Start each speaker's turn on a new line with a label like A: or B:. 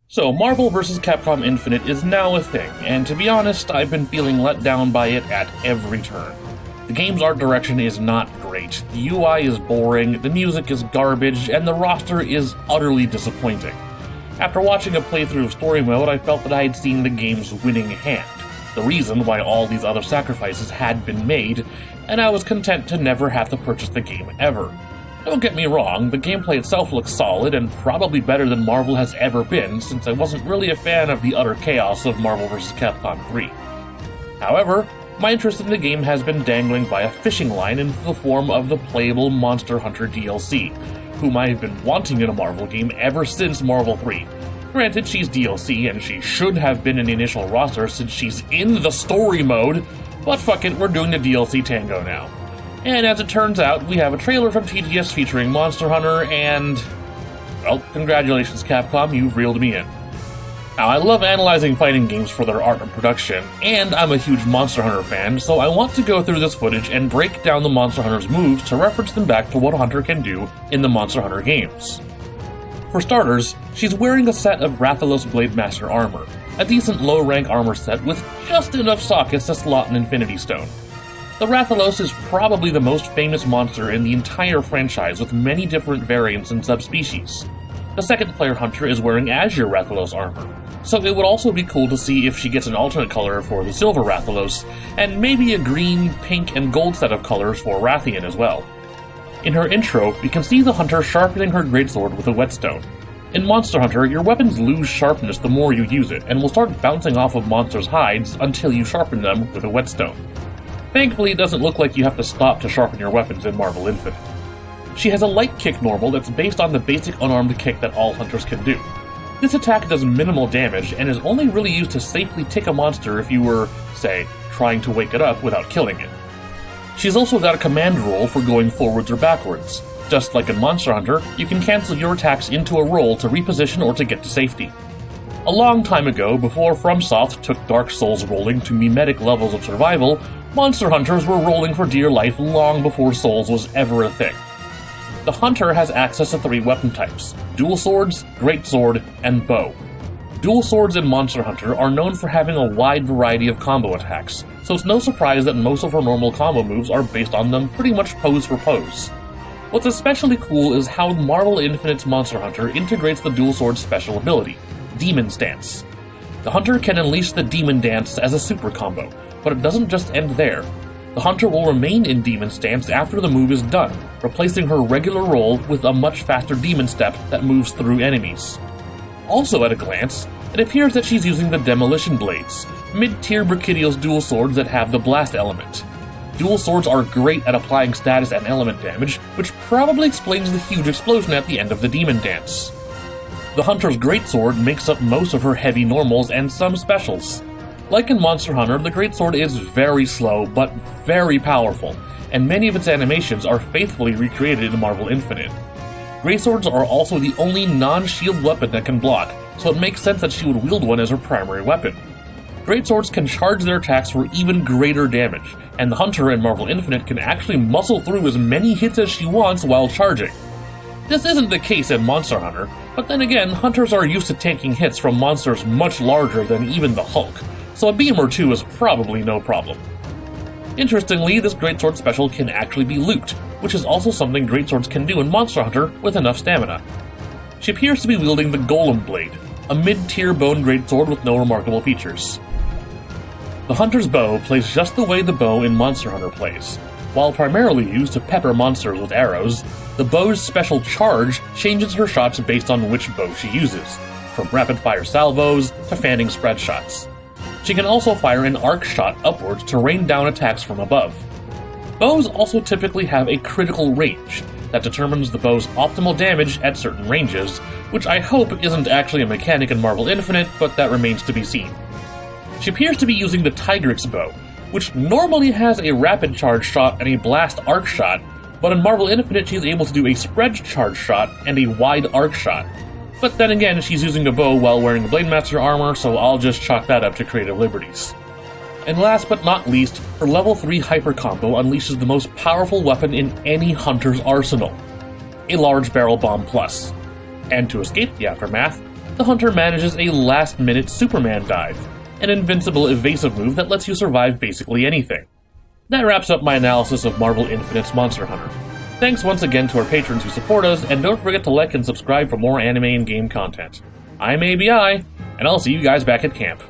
A: So, Marvel vs. Capcom Infinite is now a thing, and to be honest, I've been feeling let down by it at every turn. The game's art direction is not great, the UI is boring, the music is garbage, and the roster is utterly disappointing. After watching a playthrough of Story Mode, I felt that I had seen the game's winning hand, the reason why all these other sacrifices had been made, and I was content to never have to purchase the game ever. Don't get me wrong, the gameplay itself looks solid and probably better than Marvel has ever been, since I wasn't really a fan of the utter chaos of Marvel vs. Capcom 3. However, my interest in the game has been dangling by a fishing line in the form of the playable Monster Hunter DLC, whom I have been wanting in a Marvel game ever since Marvel 3. Granted, she's DLC and she should have been in the initial roster since she's in the story mode, but fuck it, we're doing the DLC Tango now. And as it turns out, we have a trailer from TGS featuring Monster Hunter, and well, congratulations Capcom, you've reeled me in. Now, I love analyzing fighting games for their art and production, and I'm a huge Monster Hunter fan, so I want to go through this footage and break down the Monster Hunter's moves to reference them back to what a hunter can do in the Monster Hunter games. For starters, she's wearing a set of Rathalos Blademaster armor, a decent low-rank armor set with just enough sockets to slot an Infinity Stone. The Rathalos is probably the most famous monster in the entire franchise, with many different variants and subspecies. The second player hunter is wearing Azure Rathalos armor, so it would also be cool to see if she gets an alternate color for the Silver Rathalos, and maybe a green, pink, and gold set of colors for Rathian as well. In her intro, we can see the hunter sharpening her greatsword with a whetstone. In Monster Hunter, your weapons lose sharpness the more you use it, and will start bouncing off of monsters' hides until you sharpen them with a whetstone. Thankfully, it doesn't look like you have to stop to sharpen your weapons in Marvel Infinite. She has a light kick normal that's based on the basic unarmed kick that all hunters can do. This attack does minimal damage and is only really used to safely tick a monster if you were, say, trying to wake it up without killing it. She's also got a command roll for going forwards or backwards. Just like in Monster Hunter, you can cancel your attacks into a roll to reposition or to get to safety. A long time ago, before FromSoft took Dark Souls rolling to mimetic levels of survival, Monster Hunters were rolling for dear life long before Souls was ever a thing. The Hunter has access to 3 weapon types: Dual Swords, Greatsword, and Bow. Dual Swords in Monster Hunter are known for having a wide variety of combo attacks, so it's no surprise that most of her normal combo moves are based on them pretty much pose for pose. What's especially cool is how Marvel Infinite's Monster Hunter integrates the Dual Sword special ability, Demon Stance. The Hunter can unleash the Demon Dance as a super combo, but it doesn't just end there. The Hunter will remain in Demon Stance after the move is done, replacing her regular roll with a much faster Demon Step that moves through enemies. Also at a glance, it appears that she's using the Demolition Blades, mid-tier Brachydios dual swords that have the blast element. Dual swords are great at applying status and element damage, which probably explains the huge explosion at the end of the Demon Dance. The Hunter's Greatsword makes up most of her heavy normals and some specials. Like in Monster Hunter, the Greatsword is very slow, but very powerful, and many of its animations are faithfully recreated in Marvel Infinite. Greatswords are also the only non-shield weapon that can block, so it makes sense that she would wield one as her primary weapon. Greatswords can charge their attacks for even greater damage, and the Hunter in Marvel Infinite can actually muscle through as many hits as she wants while charging. This isn't the case in Monster Hunter, but then again, hunters are used to taking hits from monsters much larger than even the Hulk, so a beam or two is probably no problem. Interestingly, this Greatsword special can actually be looped, which is also something Greatswords can do in Monster Hunter with enough stamina. She appears to be wielding the Golem Blade, a mid-tier bone greatsword with no remarkable features. The Hunter's bow plays just the way the bow in Monster Hunter plays. While primarily used to pepper monsters with arrows, the bow's special charge changes her shots based on which bow she uses, from rapid-fire salvos to fanning spread shots. She can also fire an arc shot upwards to rain down attacks from above. Bows also typically have a critical range that determines the bow's optimal damage at certain ranges, which I hope isn't actually a mechanic in Marvel Infinite, but that remains to be seen. She appears to be using the Tigrex bow, which normally has a rapid charge shot and a blast arc shot, but in Marvel Infinite she's able to do a spread charge shot and a wide arc shot. But then again, she's using a bow while wearing the Blademaster armor, so I'll just chalk that up to creative liberties. And last but not least, her level 3 hyper combo unleashes the most powerful weapon in any hunter's arsenal, a large barrel bomb plus. And to escape the aftermath, the hunter manages a last-minute Superman dive, an invincible evasive move that lets you survive basically anything. That wraps up my analysis of Marvel Infinite's Monster Hunter. Thanks once again to our patrons who support us, and don't forget to like and subscribe for more anime and game content. I'm A.B.I, and I'll see you guys back at camp.